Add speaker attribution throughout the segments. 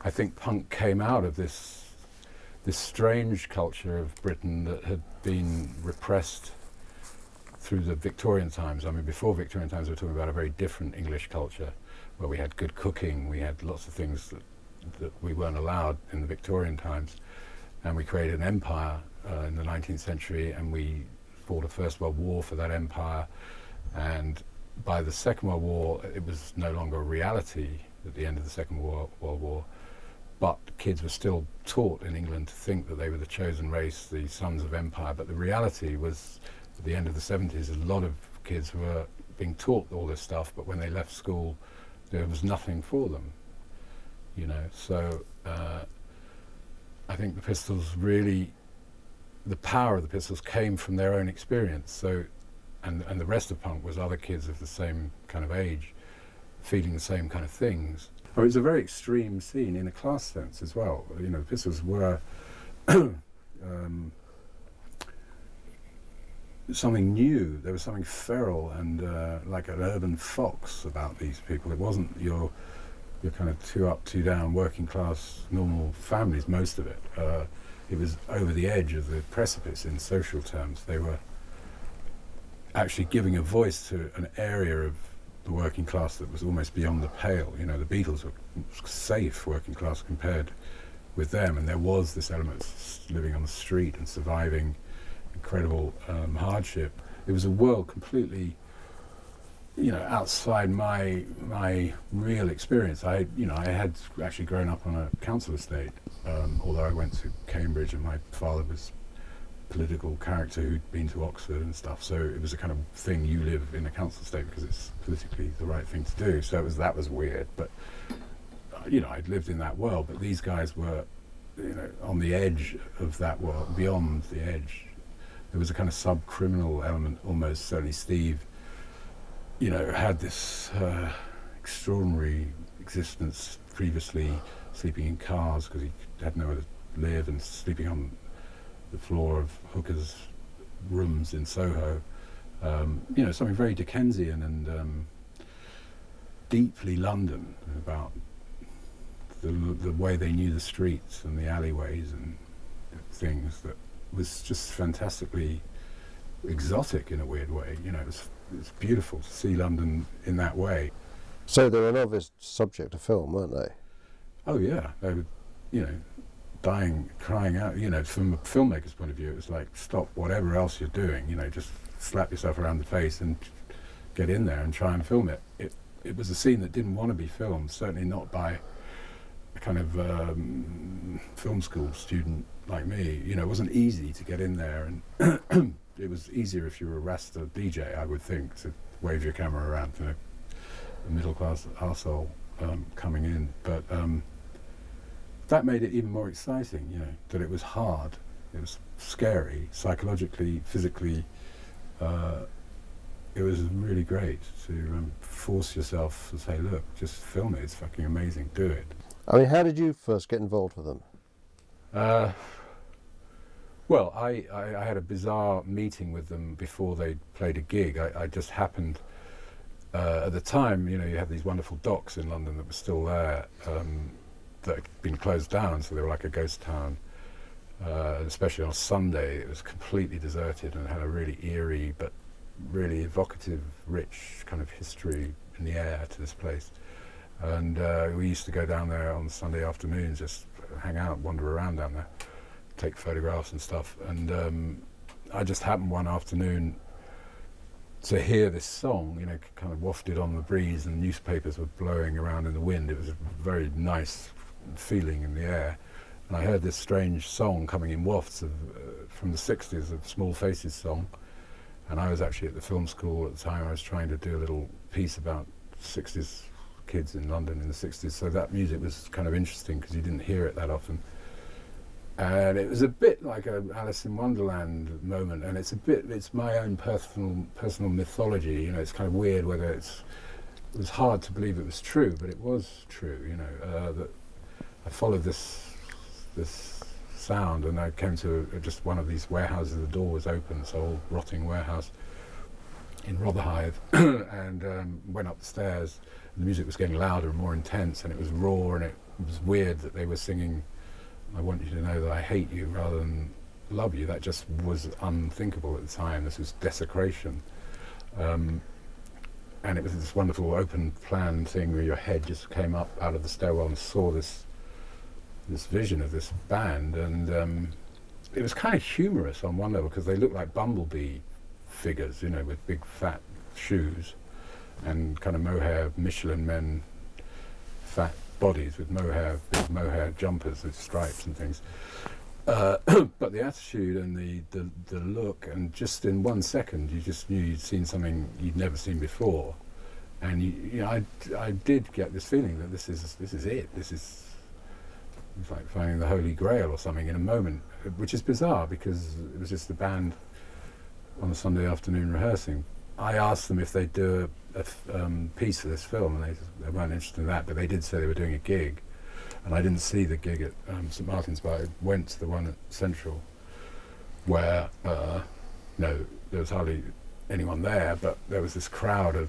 Speaker 1: I think punk came out of this strange culture of Britain that had been repressed through the Victorian times. I mean, before Victorian times, we're talking about a very different English culture, where we had good cooking, we had lots of things that we weren't allowed in the Victorian times, and we created an empire in the 19th century, and we fought a First World War for that empire, and by the Second World War, it was no longer a reality at the end of the Second World War, but kids were still taught in England to think that they were the chosen race, the sons of empire, but the reality was, at the end of the 70s, a lot of kids were being taught all this stuff, but when they left school, there was nothing for them, you know. So I think the Pistols really, the power of the Pistols came from their own experience. So, and the rest of punk was other kids of the same kind of age, feeling the same kind of things. Oh, it was a very extreme scene in a class sense as well. You know, the Pistols were something new. There was something feral and like an urban fox about these people. It wasn't your kind of two up, two down, working class, normal families, most of it. It was over the edge of the precipice in social terms. They were actually giving a voice to an area of the working class that was almost beyond the pale. You know, the Beatles were safe working class compared with them, and there was this element of living on the street and surviving incredible hardship. It was a world completely, you know, outside my real experience. I had actually grown up on a council estate, although I went to Cambridge, and my father was political character who'd been to Oxford and stuff, so it was a kind of thing, you live in a council estate because it's politically the right thing to do. So that was weird, but you know, I'd lived in that world, but these guys were, you know, on the edge of that world, beyond the edge. There was a kind of sub-criminal element almost. Certainly Steve, you know, had this extraordinary existence previously, sleeping in cars because he had nowhere to live, and sleeping on the floor of hookers' rooms in Soho. You know, something very Dickensian and deeply London about the way they knew the streets and the alleyways and things that was just fantastically exotic in a weird way. You know, it was beautiful to see London in that way.
Speaker 2: So they were an obvious subject to film, weren't they?
Speaker 1: Oh yeah, they were, you know, dying, crying out. You know, from a filmmaker's point of view, it was like, stop whatever else you're doing, you know, just slap yourself around the face and get in there and try and film it. It was a scene that didn't want to be filmed, certainly not by a kind of film school student like me. You know, it wasn't easy to get in there, and it was easier if you were a Rasta DJ, I would think, to wave your camera around to a middle-class arsehole coming in. But that made it even more exciting, you know, that it was hard, it was scary, psychologically, physically. It was really great to force yourself to say, look, just film it, it's fucking amazing, do it.
Speaker 2: I mean, how did you first get involved with them?
Speaker 1: Well, I had a bizarre meeting with them before they played a gig. I just happened, at the time, you know, you had these wonderful docks in London that were still there, that had been closed down, so they were like a ghost town. Especially on a Sunday, it was completely deserted and had a really eerie but really evocative, rich kind of history in the air to this place. And we used to go down there on Sunday afternoons, just hang out, wander around down there, take photographs and stuff. And I just happened one afternoon to hear this song, you know, kind of wafted on the breeze, and newspapers were blowing around in the wind. It was a very nice feeling in the air. And I heard this strange song coming in wafts of, from the 60s, a Small Faces song. And I was actually at the film school at the time. I was trying to do a little piece about 60s kids in London in the 60s. So that music was kind of interesting because you didn't hear it that often. And it was a bit like a Alice in Wonderland moment. And it's my own personal mythology. You know, it's kind of weird whether it was hard to believe it was true, but it was true, you know, that I followed this sound, and I came to just one of these warehouses. The door was open, this old rotting warehouse in Rotherhithe, and went up the stairs. The music was getting louder and more intense, and it was raw, and it was weird that they were singing "I want you to know that I hate you" rather than "love you." That just was unthinkable at the time. This was desecration. And it was this wonderful open plan thing where your head just came up out of the stairwell and saw this vision of this band, and it was kind of humorous on one level because they looked like bumblebee figures, you know, with big fat shoes and kind of mohair Michelin men, fat bodies with big mohair jumpers with stripes and things. But the attitude and the look, and just in 1 second you just knew you'd seen something you'd never seen before, and you know, I did get this feeling that this is it. It's like finding the Holy Grail or something in a moment, which is bizarre because it was just the band on a Sunday afternoon rehearsing. I asked them if they'd do a piece for this film, and they weren't interested in that, but they did say they were doing a gig. And I didn't see the gig at St Martin's, but I went to the one at Central, where there was hardly anyone there, but there was this crowd of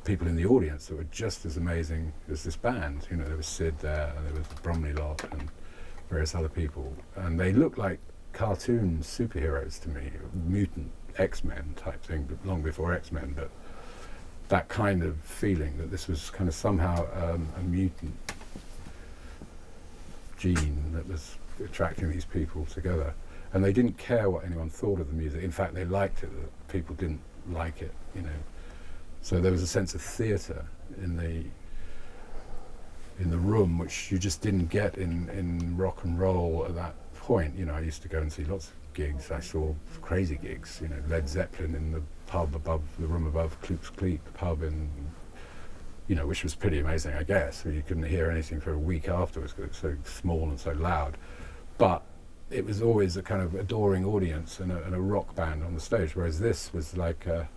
Speaker 1: people in the audience that were just as amazing as this band. You know, there was Sid there, and there was the Bromley lot, and various other people, and they looked like cartoon superheroes to me, mutant X-Men type thing, but long before X-Men. But that kind of feeling that this was kind of somehow a mutant gene that was attracting these people together, and they didn't care what anyone thought of the music. In fact, they liked it that people didn't like it, you know. So there was a sense of theatre in the room, which you just didn't get in rock and roll at that point. You know, I used to go and see lots of gigs. I saw crazy gigs, you know, Led Zeppelin in the pub above, the room above Kloop's Cleek pub in, you know, which was pretty amazing, I guess. You couldn't hear anything for a week afterwards because it was so small and so loud. But it was always a kind of adoring audience and a rock band on the stage, whereas this was like a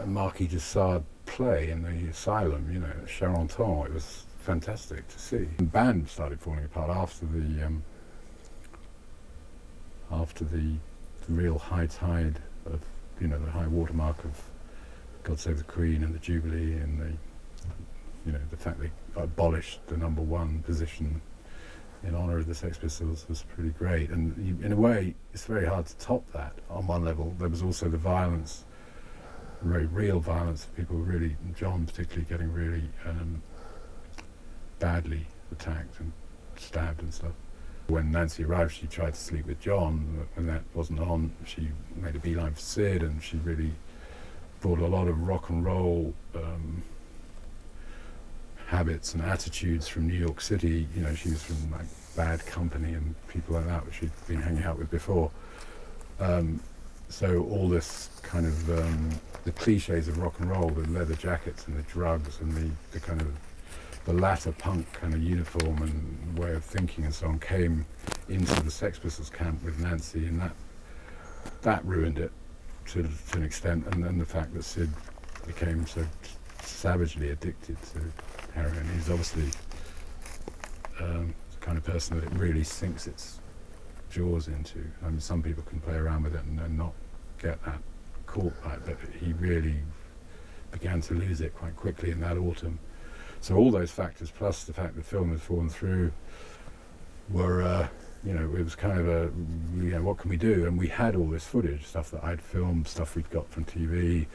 Speaker 1: Marquis de Sade play in the asylum, you know, Charenton. It was fantastic to see. The band started falling apart after the real high tide of, you know, the high watermark of God Save the Queen and the Jubilee, and the fact they abolished the number one position in honour of the Sex Pistols was pretty great. And in a way, it's very hard to top that. On one level, there was also the violence, very real violence of people really, John particularly, getting really badly attacked and stabbed and stuff. When Nancy arrived, she tried to sleep with John, and that wasn't on. She made a beeline for Sid, and she really brought a lot of rock and roll habits and attitudes from New York City. You know, she was from like Bad Company and people like that, which she'd been hanging out with before. So all this kind of the cliches of rock and roll, the leather jackets and the drugs and the kind of the latter punk kind of uniform and way of thinking and so on, came into the Sex Pistols camp with Nancy, and that ruined it to an extent. And then the fact that Sid became so savagely addicted to heroin. He's obviously the kind of person that it really sinks its jaws into. I mean, some people can play around with it and not get that caught by it, but he really began to lose it quite quickly in that autumn. So all those factors, plus the fact the film had fallen through, were, it was kind of what can we do? And we had all this footage, stuff that I'd filmed, stuff we'd got from TV.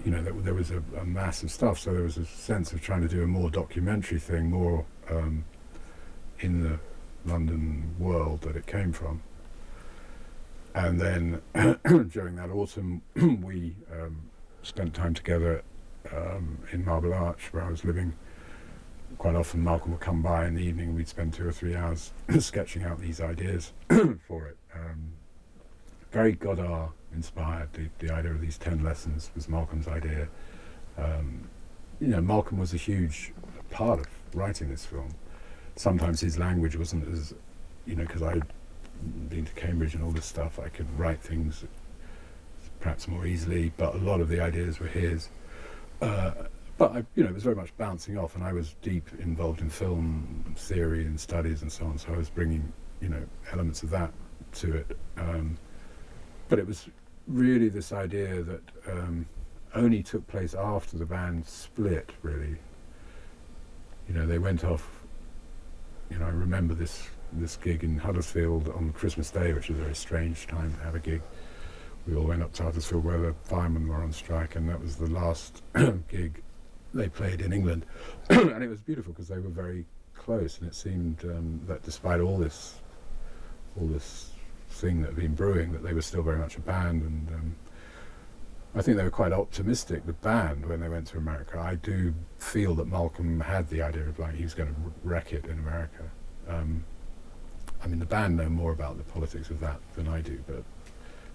Speaker 1: You know, there was a massive stuff, so there was a sense of trying to do a more documentary thing, more in the London world that it came from. And then during that autumn, we spent time together in Marble Arch, where I was living. Quite often Malcolm would come by in the evening and we'd spend 2 or 3 hours sketching out these ideas for it. Very Godard inspired. The idea of these 10 lessons was Malcolm's idea. Malcolm was a huge part of writing this film. Sometimes his language wasn't as, because I'd been to Cambridge and all this stuff, I could write things perhaps more easily, but a lot of the ideas were his. But it was very much bouncing off, and I was deep involved in film theory and studies and so on, so I was bringing, elements of that to it. But it was really this idea that only took place after the band split, really. they went off. I remember this gig in Huddersfield on Christmas Day, which was a very strange time to have a gig. We all went up to Huddersfield where the firemen were on strike, and that was the last gig they played in England. And it was beautiful because they were very close, and it seemed that despite all this thing that had been brewing, that they were still very much a band. And I think they were quite optimistic, the band, when they went to America. I do feel that Malcolm had the idea of he was going to wreck it in America. The band know more about the politics of that than I do, but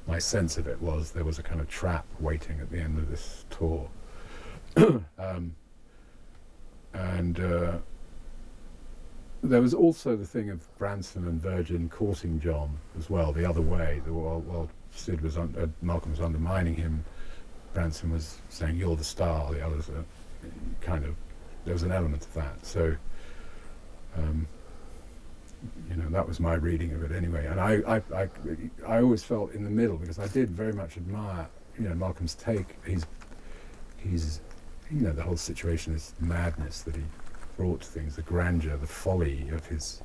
Speaker 1: my sense of it was there was a kind of trap waiting at the end of this tour. There was also the thing of Branson and Virgin courting John as well, the other way. While Sid was Malcolm was undermining him, Branson was saying, "You're the star." The others are there was an element of that. So, that was my reading of it anyway. And I always felt in the middle, because I did very much admire, Malcolm's take. He's the whole situation, this madness that he brought to things, the grandeur, the folly of his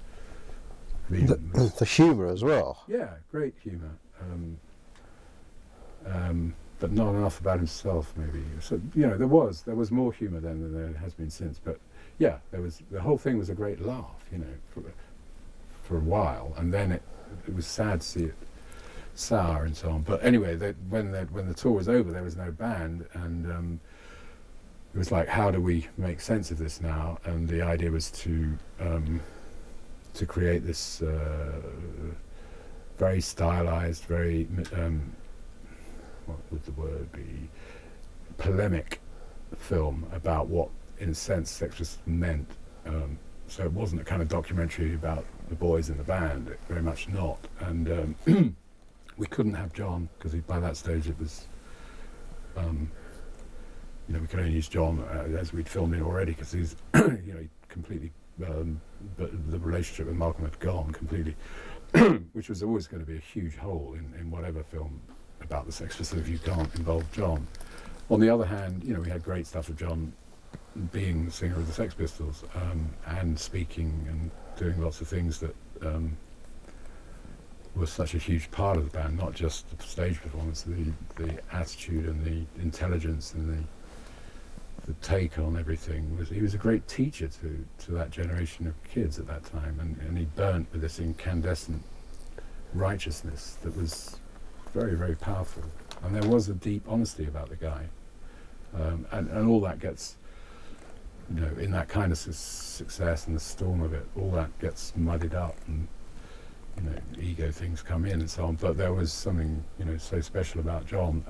Speaker 1: vision.
Speaker 2: The humour as well.
Speaker 1: Yeah, great humour. But not enough about himself, maybe. So, there was more humour then than there has been since. But yeah, the whole thing was a great laugh, for a while, and then it was sad to see it sour and so on. But anyway, when the tour was over, there was no band, and it was like, how do we make sense of this now? And the idea was to create this very stylized, very what would the word be? Polemic film about what, in a sense, Sex Pistols meant. So it wasn't a kind of documentary about the boys in the band, very much not. And we couldn't have John, because by that stage it was, we could only use John as we'd filmed him already, because he's, he completely, but the relationship with Malcolm had gone completely, which was always going to be a huge hole in whatever film about the Sex Pistols if you can't involve John. On the other hand, we had great stuff of John being the singer of the Sex Pistols, and speaking and doing lots of things that was such a huge part of the band, not just the stage performance, the attitude and the intelligence and the take on everything. He was a great teacher to that generation of kids at that time, and he burnt with this incandescent righteousness that was very, very powerful. And there was a deep honesty about the guy, and all that gets, in that kind of success and the storm of it, all that gets muddied up, and ego things come in and so on. But there was something so special about John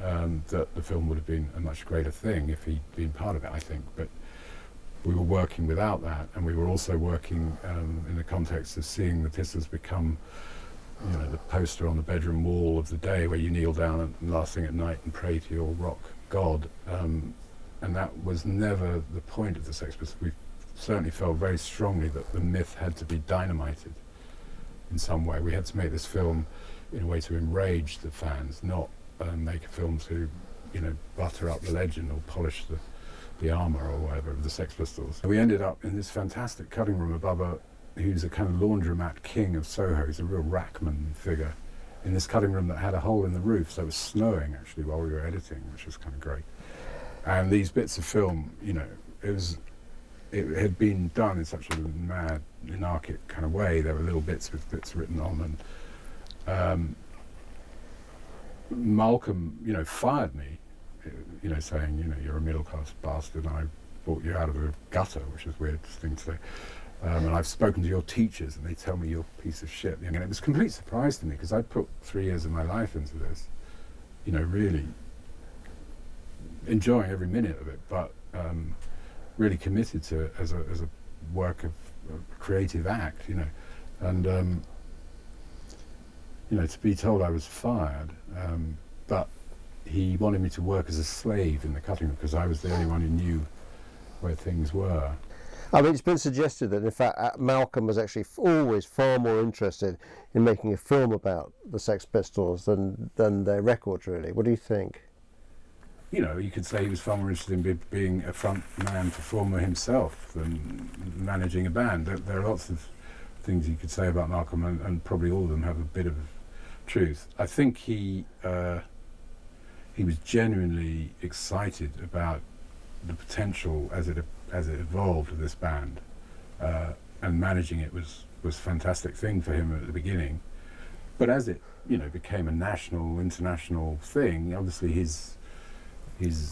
Speaker 1: that the film would have been a much greater thing if he'd been part of it, I think. But we were working without that, and we were also working in the context of seeing the Pistols become the poster on the bedroom wall of the day, where you kneel down and last thing at night and pray to your rock god. And that was never the point of the Sex Pistols. We certainly felt very strongly that the myth had to be dynamited in some way. We had to make this film in a way to enrage the fans, not make a film to, butter up the legend or polish the armour or whatever of the Sex Pistols. We ended up in this fantastic cutting room above who's a kind of laundromat king of Soho. He's a real Rackman figure, in this cutting room that had a hole in the roof, so it was snowing actually while we were editing, which was kind of great. And these bits of film, it had been done in such a mad, anarchic kind of way. There were little bits with bits written on, and Malcolm, fired me, saying, you're a middle-class bastard, and I brought you out of the gutter, which is a weird thing to say. And I've spoken to your teachers, and they tell me you're a piece of shit. And it was a complete surprise to me, because I put 3 years of my life into this, really enjoying every minute of it, but really committed to it as a work of a creative act, and to be told I was fired, but he wanted me to work as a slave in the cutting room, because I was the only one who knew where things were.
Speaker 2: I mean, it's been suggested that in fact Malcolm was actually always far more interested in making a film about the Sex Pistols than their records, really. What do you think?
Speaker 1: you know, you could say he was far more interested in being a front man performer himself than managing a band. There are lots of things you could say about Malcolm, and probably all of them have a bit of truth. I think he was genuinely excited about the potential as it evolved of this band, and managing it was a fantastic thing for him at the beginning. But as it, you know, became a national, international thing, obviously his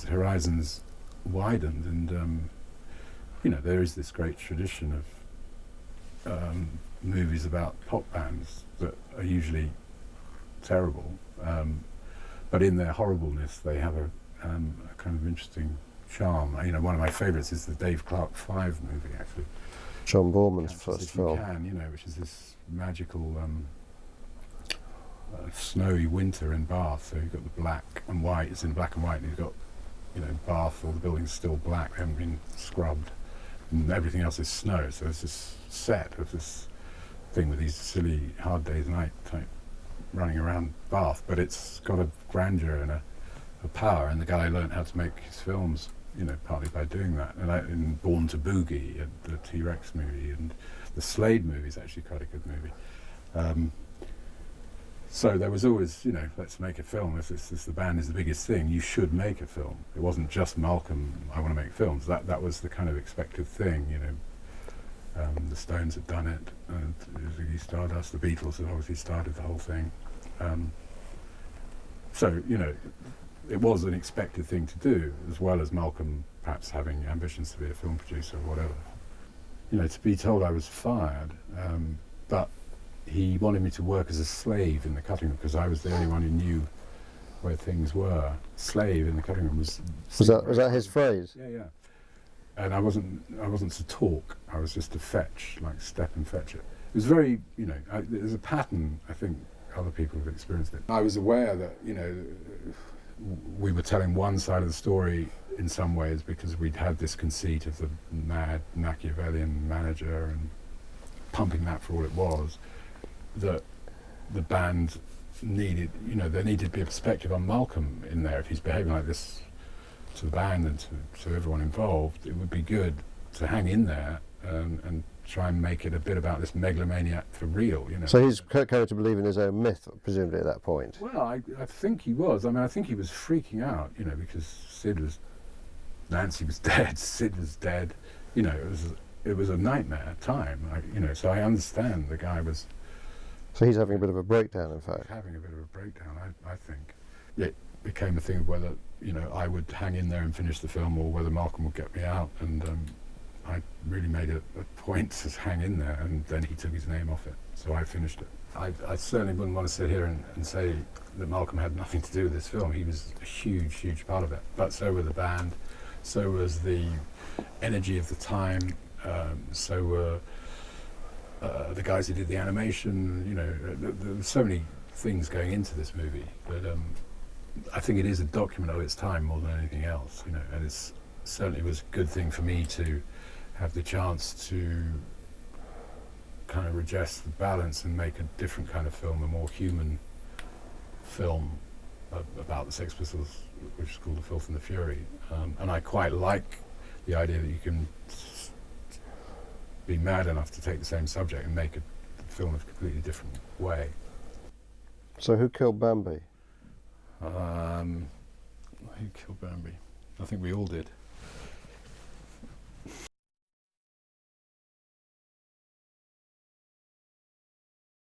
Speaker 1: horizons widened, and you know, there is this great tradition of movies about pop bands that are usually terrible, but in their horribleness they have a kind of interesting charm. You know, one of my favourites is the Dave Clark 5 movie, actually.
Speaker 2: John Borman's
Speaker 1: Catch Us
Speaker 2: first
Speaker 1: If You
Speaker 2: film.
Speaker 1: Can, you know, which is this magical snowy winter in Bath. So you've got the black and white, it's in black and white, and you've got, you know, Bath, all the buildings still black, they haven't been scrubbed, and everything else is snow. So there's this set of this thing with these silly Hard Day's Night type running around Bath, but it's got a grandeur and a power, and the guy learned how to make his films, you know, partly by doing that. And in Born to Boogie, and the T-Rex movie, and the Slade movie is actually quite a good movie. So there was always, you know, let's make a film. If the band is the biggest thing, you should make a film. It wasn't just Malcolm, I want to make films. That was the kind of expected thing, you know. The Stones had done it, and Ziggy Stardust, the Beatles had obviously started the whole thing. So, you know, it was an expected thing to do, as well as Malcolm perhaps having ambitions to be a film producer or whatever. You know, to be told I was fired, but he wanted me to work as a slave in the cutting room, because I was the only one who knew where things were. Slave in the cutting room was
Speaker 2: that his phrase?
Speaker 1: Yeah. And I wasn't to talk. I was just to fetch, like step and fetch it. It was very, you know, there's a pattern. I think other people have experienced it. I was aware that, you know, we were telling one side of the story in some ways because we'd had this conceit of the mad Machiavellian manager and pumping that for all it was. That the band needed, you know, there needed to be a perspective on Malcolm in there. If he's behaving like this to the band and to everyone involved, it would be good to hang in there and try and make it a bit about this megalomaniac for real, you know.
Speaker 2: So he's coming to believe in his own myth, presumably, at that point.
Speaker 1: Well, I think he was. I mean, I think he was freaking out, you know, because Nancy was dead, Sid was dead. You know, it was a nightmare time, you know, so I understand the guy was...
Speaker 2: So he's having a bit of a breakdown, in fact.
Speaker 1: Having a bit of a breakdown, I think. It became a thing of whether, you know, I would hang in there and finish the film, or whether Malcolm would get me out, and I really made a point to hang in there, and then he took his name off it, so I finished it. I certainly wouldn't want to sit here and say that Malcolm had nothing to do with this film. He was a huge, huge part of it, but so were the band, so was the energy of the time, so were the guys who did the animation. You know, there were so many things going into this movie, but I think it is a document of its time more than anything else, you know, and it's certainly was a good thing for me to have the chance to kind of redress the balance and make a different kind of film, a more human film about the Sex Pistols, which is called The Filth and the Fury. And I quite like the idea that you can be mad enough to take the same subject and make a film a completely different way.
Speaker 2: So who killed Bambi?
Speaker 1: Who killed Bambi? I think we all did.